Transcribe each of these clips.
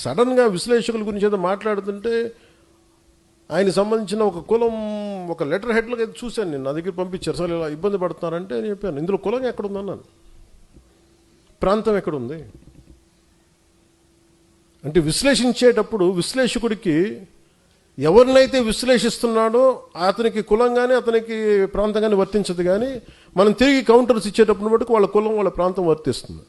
సడన్గా విశ్లేషకుల గురించి ఏదో మాట్లాడుతుంటే ఆయనకు సంబంధించిన ఒక కులం ఒక లెటర్ హెడ్లుగా చూశాను నేను, నా దగ్గర పంపించారు. అసలు ఇలా ఇబ్బంది పడుతున్నారంటే నేను చెప్పాను, ఇందులో కులం ఎక్కడుందన్నాను, ప్రాంతం ఎక్కడుంది అంటే విశ్లేషించేటప్పుడు విశ్లేషకుడికి ఎవరినైతే విశ్లేషిస్తున్నాడో అతనికి కులం కానీ అతనికి ప్రాంతం కానీ వర్తించదు. కానీ మనం తిరిగి కౌంటర్స్ ఇచ్చేటప్పుడు మటుకు వాళ్ళ కులం వాళ్ళ ప్రాంతం వర్తిస్తుంది.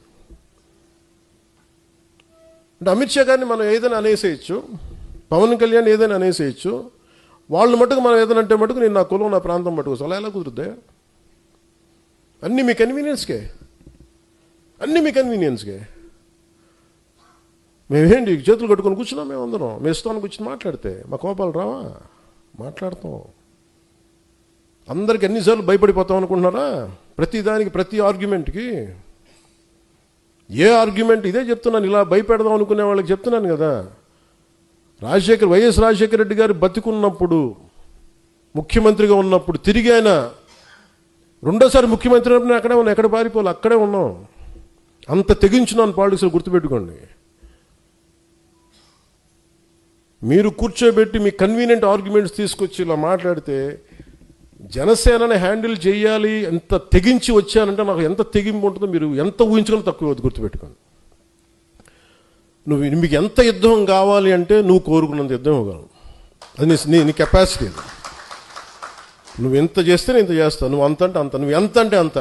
అంటే అమిత్ షా గారిని మనం ఏదైనా అనేసేయచ్చు, పవన్ కళ్యాణ్ ఏదైనా అనేసేయచ్చు, వాళ్ళు మటుకు మనం ఏదైనా అంటే మటుకు నేను నా కులం నా ప్రాంతం మటుకు అలా ఎలా కుదురుద్దా? అన్నీ మీ కన్వీనియన్స్కే, అన్నీ మీ కన్వీనియన్స్కే. మేమేంటి చేతులు కట్టుకొని కూర్చున్నాం, మేము అందరం మీ ఇష్టానికి కూర్చుని మాట్లాడితే మా కోపాలు రావా? మాట్లాడతాం. అందరికి అన్నిసార్లు భయపడిపోతాం అనుకుంటున్నారా? ప్రతిదానికి ప్రతి ఆర్గ్యుమెంట్కి ఏ ఆర్గ్యుమెంట్ ఇదే చెప్తున్నాను, ఇలా భయపెడదాం అనుకునే వాళ్ళకి చెప్తున్నాను కదా. వైఎస్ రాజశేఖర రెడ్డి గారు బతికున్నప్పుడు ముఖ్యమంత్రిగా ఉన్నప్పుడు తిరిగి ఆయన రెండోసారి ముఖ్యమంత్రి అయినప్పుడు అక్కడే ఉన్నాం, ఎక్కడ పారిపోవాలి అక్కడే ఉన్నాం. అంత తెగించున్నాను పాలిటిక్స్లో, గుర్తుపెట్టుకోండి. మీరు కూర్చోబెట్టి మీ కన్వీనియంట్ ఆర్గ్యుమెంట్స్ తీసుకొచ్చి ఇలా మాట్లాడితే జనసేనని హ్యాండిల్ చేయాలి ఎంత తెగించి వచ్చానంటే నాకు ఎంత తెగింపు ఉంటుందో మీరు ఎంత ఊహించుకొని తక్కువ వద్దు, గుర్తుపెట్టుకోండి. మీకు ఎంత యుద్ధం కావాలి అంటే నువ్వు కోరుకున్నంత యుద్ధం ఇవ్వగలవు, అది నీ కెపాసిటీ. నువ్వు ఎంత చేస్తే నేను ఇంత చేస్తావు, నువ్వు అంత అంటే అంత, నువ్వు ఎంత అంటే అంత.